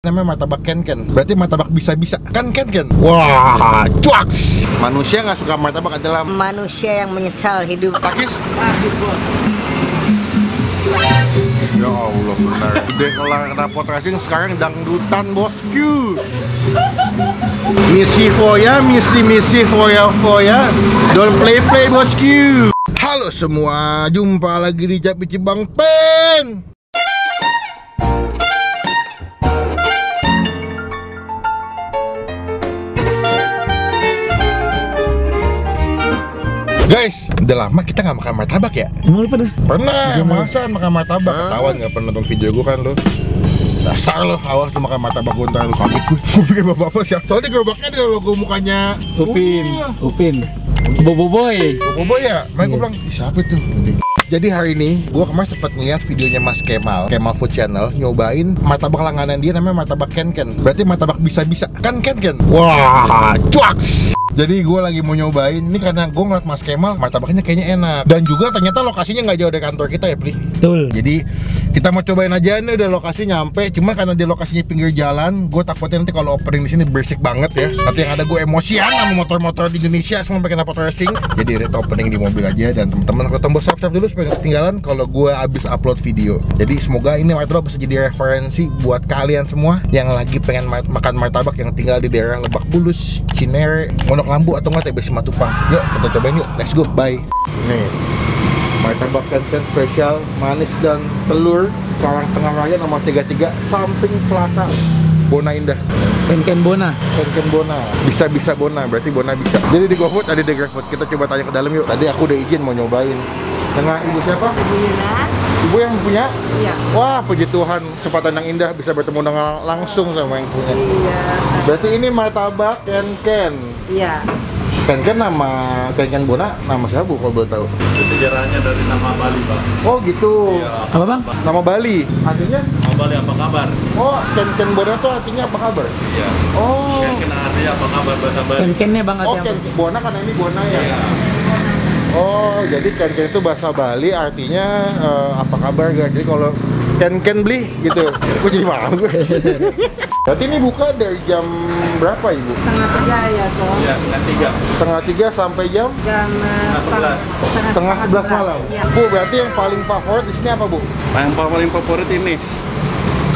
Namanya martabak ken-ken, berarti martabak bisa-bisa kan ken-ken. Wah, cuaks. Manusia nggak suka martabak adalah manusia yang menyesal hidup. Takis? Takis, bos. Ya Allah, benar. Udah kelar rapot racing, sekarang dangdutan, bosku. Misi foya, misi foya. Don't play, bosku. Halo semua, jumpa lagi di Capici Bang Pen. Guys, udah lama kita nggak makan martabak ya? Emang lu pernah? Pernah, masa makan martabak? Ketahuan nggak pernah nonton video gue kan lo? Dasar lo, awas lu makan martabak gue ntar lu kaget gue. Gue pikir bapak-bapak siapa? Soalnya gerobaknya ada logo mukanya Upin. Boboiboy ya? Makanya gue bilang, siapa tuh? Jadi hari ini gue kemarin sempat ngeliat videonya Mas Kemal Food Channel nyobain martabak langganan dia, namanya martabak ken-ken. Berarti martabak bisa-bisa kan ken-ken. Wah, cuaks. Jadi gue lagi mau nyobain ini karena gue ngeliat Mas Kemal martabaknya kayaknya enak. Dan juga ternyata lokasinya nggak jauh dari kantor kita ya, Pli. Betul. Jadi kita mau cobain aja, nih udah lokasi nyampe. Cuma karena dia lokasinya pinggir jalan, gue takutnya nanti kalau opening di sini berisik banget ya. Nanti yang ada gue emosian sama motor-motor di Indonesia semua pengen dapat racing. Jadi udah opening di mobil aja, dan teman-teman kalau tombol subscribe dulu supaya nggak ketinggalan kalau gue abis upload video. Jadi semoga ini martabak bisa jadi referensi buat kalian semua yang lagi pengen makan martabak yang tinggal di daerah Lebak Bulus, Cinere, Lambu atau nggak TB Simatupang. Yuk kita cobain yuk, let's go, bye. Nih martabak ken-ken spesial manis dan telur, Karang Tengah Raya nomor 33, samping Plaza Bona Indah. Ken-ken Bona. Ken-ken Bona, bisa Bona, berarti Bona bisa. Jadi di GoFood ada di GrabFood, kita coba tanya ke dalam yuk. Tadi aku udah izin mau nyobain. Dengan ibu siapa? Ibu Nina. Ibu yang punya? Iya. Wah, puji Tuhan, kesempatan yang indah bisa bertemu dengan langsung sama yang punya. Iya. Berarti ini martabak ken-ken. Iya. Ken-ken nama ken-ken Bona, nama siapa Bu kalau boleh tahu? Sejarahnya dari nama Bali, Pak. Oh gitu. Iya. Apa bang? Nama Bali. Artinya? Nama Bali apa kabar? Oh, ken-ken Bona tuh artinya apa kabar? Iya. Oh. Ken artinya apa kabar bahasa Bali? Ken-kennya bang Oh, artinya ken Bona karena ini Bona ya. Iya. Oh, jadi ken-ken itu bahasa Bali artinya apa kabar guys. Jadi kalau ken-ken beli gitu. Gue jadi malu gue. Berarti ini buka dari jam berapa Ibu? Setengah 3 ya toh. Iya, Setengah 3 sampai jam Jam setengah 11 malam. Iya. Bu, berarti yang paling favorit di sini apa Bu? Yang paling favorit ini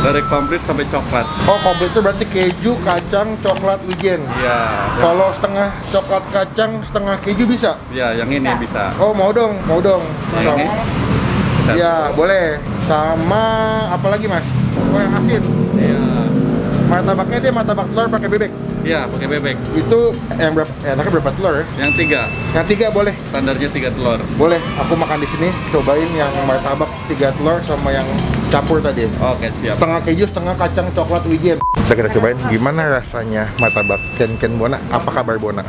dari komplit sampai coklat. Oh, komplit itu berarti keju, kacang, coklat, wijen. Iya. Kalau setengah coklat kacang, setengah keju bisa? Iya, yang ini bisa. Oh, mau dong. Yang ini? Bisa. Ya, boleh. Sama apa lagi Mas? Oh, yang asin. Iya. Martabaknya dia martabak telur pakai bebek. Iya, pakai bebek. Itu yang berapa? Enaknya berapa telur ya? Yang 3. Yang 3 boleh. Standarnya 3 telur. Boleh. Aku makan di sini. Cobain yang martabak 3 telur sama yang campur tadi. Oke, siap. Setengah keju, setengah kacang, coklat, wijen. Kita cobain gimana rasanya martabak ken-ken Bona. Apa kabar Bona?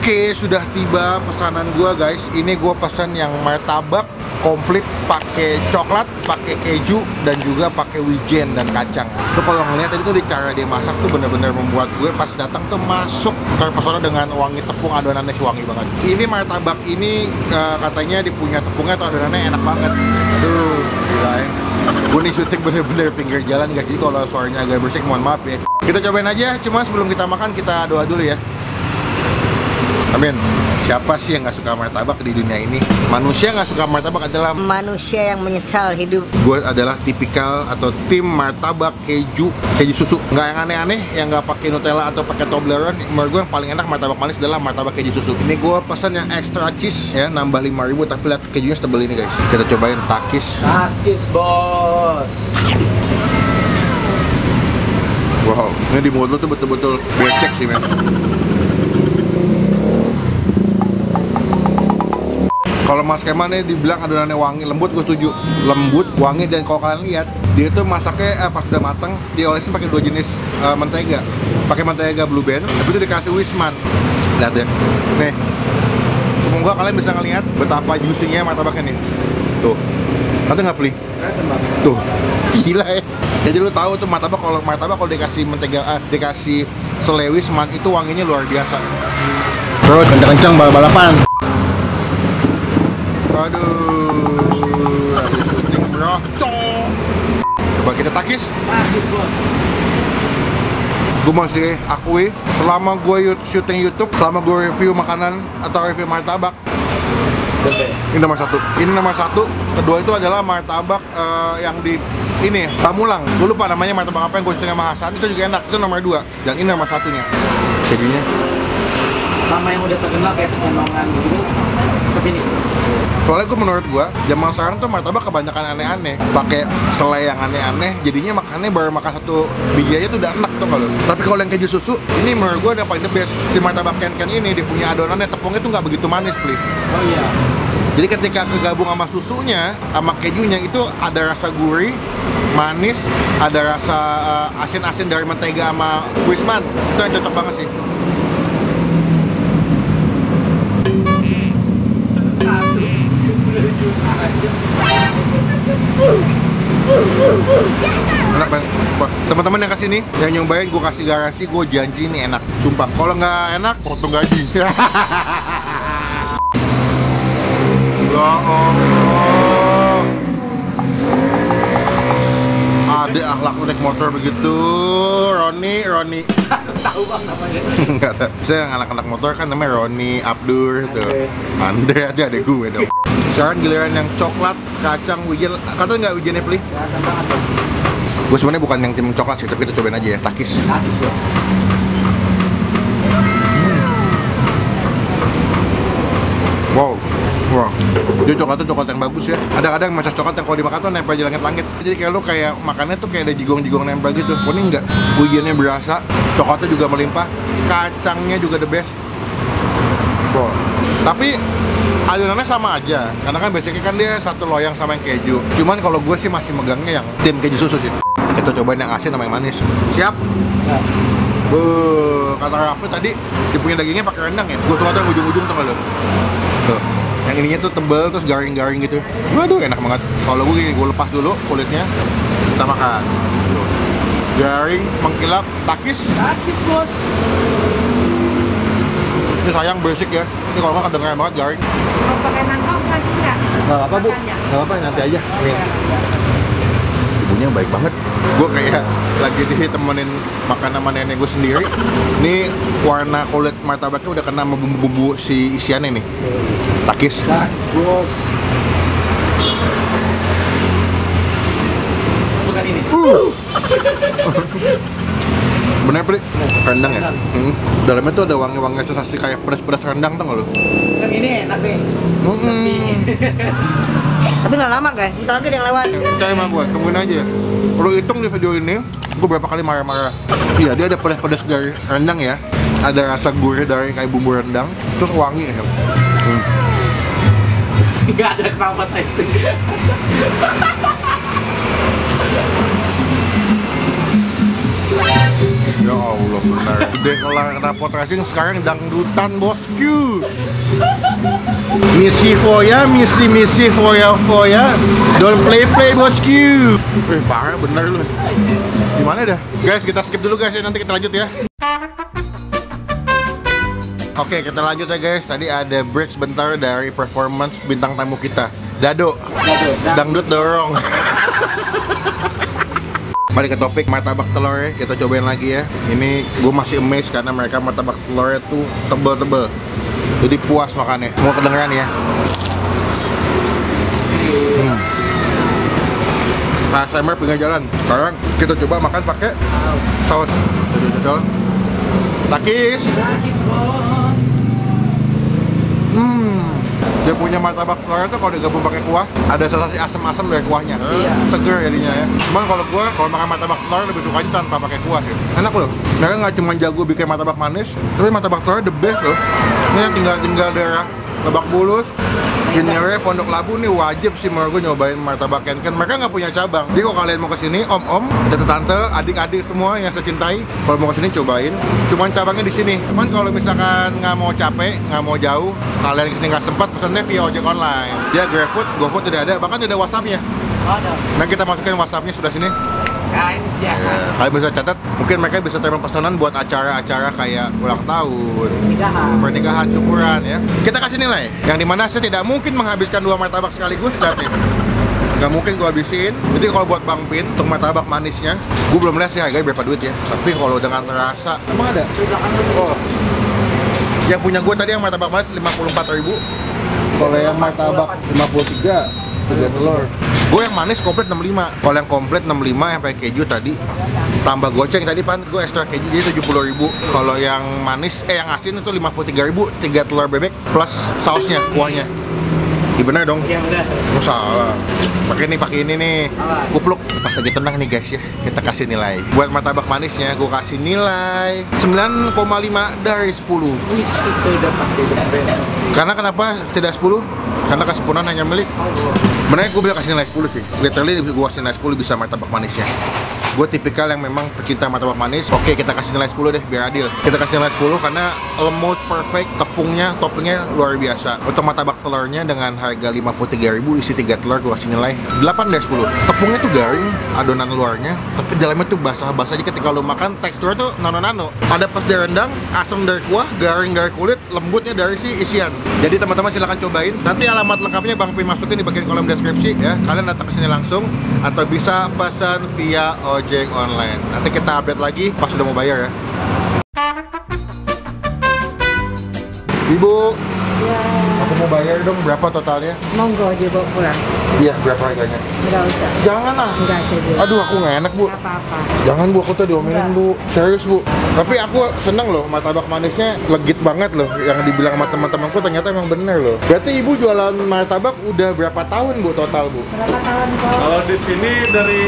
Oke, sudah tiba pesanan gua guys. Ini gua pesan yang martabak komplit pakai coklat, pakai keju, dan juga pakai wijen dan kacang. Tuh kalau ngeliat tadi tuh di cara dia masak tuh bener-bener membuat gue pas datang tuh masuk terpesona dengan wangi tepung, adonannya wangi banget. Ini martabak ini katanya dipunya tepungnya atau adonannya enak banget. Aduh, gila ya. Gue nih syuting bener-bener pinggir jalan guys, jadi kalau suaranya agak berisik mohon maaf ya. Kita cobain aja, cuma sebelum kita makan kita doa dulu ya. Amin. Siapa sih yang nggak suka martabak di dunia ini? Manusia nggak suka martabak adalah manusia yang menyesal hidup. gue adalah tipikal atau tim martabak keju susu. Nggak yang aneh-aneh, yang nggak pakai Nutella atau pakai Toblerone. Menurut gue yang paling enak martabak manis adalah martabak keju susu. Ini gue pesan yang extra cheese ya, nambah 5.000, tapi lihat kejunya setebel ini guys. Kita cobain takis. Takis bos. Wow, ini di mulut lu tuh betul-betul becek sih men. Kalau Mas Kemal nih dibilang adonannya wangi, lembut, gue setuju. Lembut, wangi, dan kalau kalian lihat dia tuh masaknya pas udah matang diolesin pakai 2 jenis mentega. Pakai mentega Blue Band, tapi itu dikasih Wisman. Lihat ya, nih. Semoga kalian bisa ngelihat betapa juicy-nya martabaknya nih. Tuh, ada nggak Pli? Tuh, gila ya. Jadi lu tahu tuh martabak kalau dikasih mentega, dikasih selai Wisman itu wanginya luar biasa. Terus kencang-kencang balapan. Aduh, habis syuting bro. Coba kita takis. Takis bos. Gue masih akui, selama gue syuting YouTube, selama gue review makanan atau review martabak, The best. ini nomor 1. Ini nomor 1. Kedua itu adalah martabak yang di ini Pamulang. Gue lupa namanya martabak apa yang gue syuting sama Hasan. Itu juga enak. Itu nomor 2. Yang ini nomor 1-nya. Jadinya Sama yang udah terkenal kayak pecenongan gitu. Tapi ini. soalnya menurut gua zaman sekarang tuh martabak kebanyakan aneh-aneh, pakai selai yang aneh-aneh, jadinya makannya baru makan 1 biji aja tuh udah enak tuh kalau. Tapi kalau yang keju susu, ini menurut gua yang paling the best. Si martabak ken-ken ini dia punya adonannya, tepungnya tuh nggak begitu manis, please. Oh iya. Jadi ketika kegabung sama susunya, sama kejunya itu ada rasa gurih, manis, ada rasa asin-asin dari mentega sama Wisman. Itu yang cocok banget sih. Enak banget. Teman-teman yang kesini, yang nyobain gue kasih garansi, gue janji ini enak. Sumpah. Kalau nggak enak, potong gaji. Ya Allah. Ada akhlak naik motor begitu, Roni. Tahu bang namanya. Enggak tahu. Saya anak-anak motor kan namanya Roni, Abdur tuh. Andre aja adek gue dong. Sekarang giliran yang coklat, kacang, wijen. Kata nggak wijennya Pli? Kelihatan banget bang. Gue sebenarnya bukan yang tim coklat sih, tapi kita cobain aja ya, takis. Takis bos. Wow, dia coklatnya coklat yang bagus ya. Ada-ada yang macam coklat yang kalau dimakan tuh nempel di langit-langit. Jadi kayak lu kayak makannya tuh kayak ada jigong-jigong nempel gitu. Kok ini enggak, wijennya berasa, coklatnya juga melimpah, kacangnya juga the best. Wow. Tapi adonannya sama aja, karena kan basicnya kan dia satu loyang sama yang keju. Cuman kalau gue sih masih megangnya yang tim keju susu sih. Kita cobain yang asin sama yang manis. Siap? Ya. Kata Raffi tadi dia punya dagingnya pakai rendang ya. Gue suka tuh yang ujung-ujung tuh nggak lo? Tuh, yang ininya tuh tebel terus garing-garing gitu. Waduh, enak banget. Kalau gue gini, gue lepas dulu kulitnya, kita makan. Tuh. Garing, mengkilap, takis. Takis bos. Ini sayang basic ya. Ini kalau nggak kedengeran banget garing. Mau pakai mangkok lagi nggak? Nggak apa Bu, nggak apa nanti aja. Nih. Ibunya baik banget. Gue kayak lagi ditemenin makan sama nenek gue sendiri. Ini warna kulit martabaknya udah kena sama bumbu-bumbu si isiannya nih. Takis. Takis bos. Bukan ini. Bener Pri? Rendang ya? Dalamnya tuh ada wangi-wangi sensasi kayak pedas-pedas rendang tuh nggak lo? Kan ini enak deh. Sepi. Tapi nggak lama guys, bentar lagi ada yang lewat. Percaya sama gue, tungguin aja. Lo hitung di video ini, gue berapa kali marah-marah. Iya, dia ada pedas-pedas dari rendang ya. Ada rasa gurih dari kayak bumbu rendang, terus wangi ya. Nggak ada kenapa itu. Ya Allah, benar. Udah kelar knalpot racing, sekarang dangdutan bosku. Misi foya, misi foya. Don't play bosku. Parah bener lu. Gimana dah? Guys, kita skip dulu guys ya, nanti kita lanjut ya. Oke, kita lanjut ya guys. Tadi ada break sebentar dari performance bintang tamu kita, Dado. Dangdut dorong. Balik ke topik martabak telurnya, kita cobain lagi ya. Ini gue masih amazed karena mereka martabak telurnya tuh tebel-tebel. Jadi puas makannya. Mau kedengeran ya? ASMR pinggir jalan. Sekarang kita coba makan pakai saus. Jodol. Takis. Takis bos. Dia punya martabak telurnya tuh kalau digabung pakai kuah, ada sensasi asam-asam dari kuahnya. Iya. Seger jadinya ya. Cuman kalau gua kalau makan martabak telur lebih suka aja tanpa pakai kuah sih. Enak loh. Mereka nggak cuma jago bikin martabak manis, tapi martabak telurnya the best loh. Ini yang tinggal daerah Lebak Bulus, Juniornya Pondok Labu nih wajib sih menurut gue nyobain martabak Ken-Ken. Mereka nggak punya cabang. Jadi kalau kalian mau kesini, om-om, tante-tante, adik-adik semua yang saya cintai, kalau mau kesini cobain. Cuman cabangnya di sini. Cuman kalau misalkan nggak mau capek, nggak mau jauh, kalian kesini nggak sempat, pesannya via ojek online. Dia GrabFood, GoFood tidak ada, bahkan tidak WhatsApp-nya. Ada. Nah kita masukin WhatsApp-nya sudah sini. Kain ya. Kalian bisa catat, mungkin mereka bisa terima pesanan buat acara-acara kayak ulang tahun, pernikahan, syukuran ya. Kita kasih nilai, yang dimana saya tidak mungkin menghabiskan 2 martabak sekaligus, lihat nih. Nggak mungkin gue habisin. Jadi kalau buat Bang Pin, untuk martabak manisnya, gue belum lihat sih harganya berapa duit ya. Tapi kalau dengan rasa, emang ada? Oh, yang punya gue tadi yang martabak manis 54.000. Kalau yang martabak 53, 3 telur. Gue yang manis komplit 65. Kalau yang komplit 65 yang pakai keju tadi tambah goceng tadi pan, gue ekstra keju jadi 70.000. Kalau yang manis yang asin itu 53.000, 3 telur bebek plus sausnya, kuahnya. Iya bener dong. Iya udah. Nggak salah. Pakai ini nih. Kupluk. Pas lagi tenang nih guys ya. Kita kasih nilai. Buat martabak manisnya gue kasih nilai 9,5 dari 10. Wis itu udah pasti the best. Karena kenapa tidak 10? Karena kesempurnaan hanya milik. Benernya gue bisa kasih nilai 10 sih. Literally gue kasih nilai 10 bisa martabak manisnya. Gue tipikal yang memang pecinta martabak manis. Oke, kita kasih nilai 10 deh biar adil. Kita kasih nilai 10 karena almost perfect. Tepungnya, toppingnya luar biasa. Untuk martabak telurnya dengan harga 53.000 isi 3 telur, gue kasih nilai 8 dari 10. Tepungnya tuh garing, adonan luarnya, tapi dalamnya tuh basah-basah aja ketika lo makan. Teksturnya tuh nano-nano. Ada pas dari rendang, asam dari kuah, garing dari kulit, lembutnya dari si isian. Jadi teman-teman silahkan cobain. Nanti alamat lengkapnya Bang Pin masukin di bagian kolom deskripsi ya. Kalian datang ke sini langsung atau bisa pesan via ojek online. Nanti kita update lagi pas sudah mau bayar ya. Ibu, Ya, aku mau bayar dong, berapa totalnya? monggo dibawa pulang. Iya, berapa harganya? Enggak usah. Jangan ah. Enggak jadi. Aduh, aku nggak enak bu. Enggak apa-apa. Jangan bu, aku tuh diomelin Enggak. bu. Serius bu. Tapi aku seneng loh, martabak manisnya legit banget loh. Yang dibilang sama teman-temanku ternyata emang bener loh. Berarti ibu jualan martabak udah berapa tahun bu total bu? Berapa tahun kok? Kalau di sini dari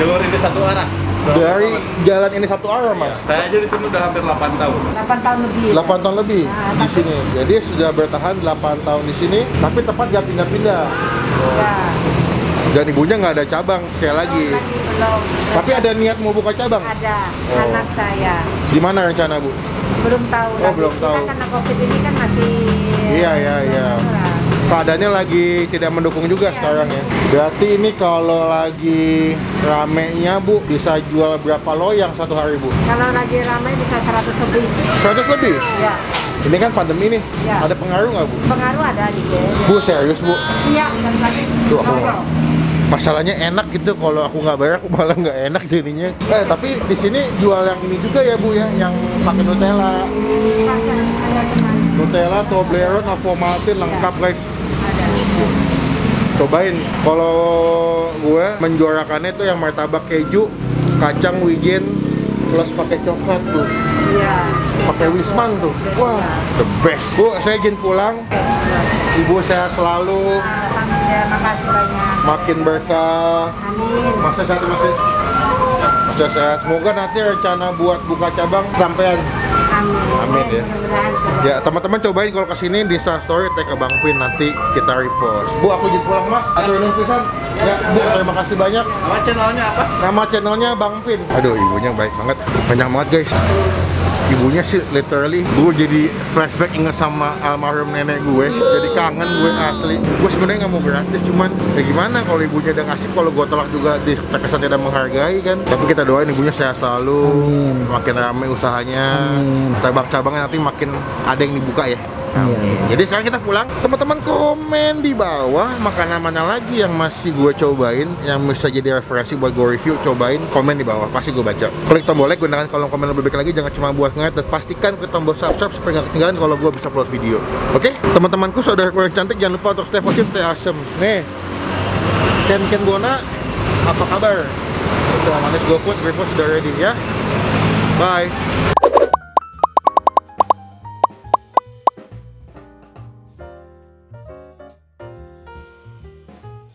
jalur ini satu arah. Dari jalan ini satu arah mas? Saya aja di sini udah hampir 8 tahun. 8 tahun lebih. 8 tahun lebih Nah, di sini. Jadi sudah bertahan 8 tahun di sini, tapi tepat gak pindah-pindah. Ya. Dan ibunya nggak ada cabang, sekali lagi. Belum. Tapi ada niat mau buka cabang? Ada. Oh. Anak saya. Gimana rencana bu? Belum tahu. Oh, lagi. belum Kita tahu. karena Covid ini kan masih. Iya, iya, iya. Keadaannya lagi tidak mendukung juga sekarang ya. Berarti ini kalau lagi ramenya bu, bisa jual berapa loyang satu hari bu? Kalau lagi ramai bisa 100 lebih. 100 lebih? Ya. Ini kan pandemi nih, Ya. ada pengaruh nggak bu? Pengaruh ada dikit. Bu serius bu? Iya, satu lagi. Tuh aku masalahnya enak gitu, kalau aku nggak bayar aku malah nggak enak jadinya. Tapi di sini jual yang ini juga ya bu ya, yang pakai Nutella. Nutella, Toblerone, Avomaltine lengkap guys. Cobain. Kalau gue menjuarakannya tuh yang martabak keju, kacang wijen plus pakai coklat tuh. Iya. Pakai Wisman tuh. Wah, the best. Bu, saya izin pulang. Ibu sehat selalu, Alhamdulillah, makasih banyak. makin berkah. Amin. Masa sehat masih? Masa sehat. Semoga nanti rencana buat buka cabang sampean. Amin. Amin ya. Mudah-mudahan. Ya teman-teman cobain kalau kesini di Story tag ke Bang Pin, nanti kita repost. Bu aku izin pulang mas. Atau ini pisan. Ya bu, terima kasih banyak. Nama channelnya apa? Nama channelnya Bang Pin. Aduh ibunya baik banget. Banyak banget guys. Ibunya sih literally gue jadi flashback inget sama almarhum nenek gue. Jadi kangen gue asli. Gue sebenarnya nggak mau gratis, cuman ya gimana kalau ibunya udah ngasih, kalau gue tolak juga terkesan tidak menghargai kan. Tapi kita doain ibunya sehat selalu. Makin ramai usahanya. Cabang-cabangnya nanti makin ada yang dibuka ya. Amin. Jadi sekarang kita pulang. Teman-teman komen di bawah makanan mana lagi yang masih gue cobain, yang bisa jadi referensi buat gue review. Cobain, komen di bawah, pasti gue baca. Klik tombol like, gunakan kolom komen lebih baik lagi. Jangan cuma buat ngeliat, dan pastikan klik tombol subscribe supaya nggak ketinggalan kalau gue bisa upload video. Oke, teman-temanku, saudaraku yang cantik, jangan lupa untuk stay positif, stay awesome. Nih, Ken Gona, apa kabar? Udah manis GoFood, repost sudah ready ya. Bye.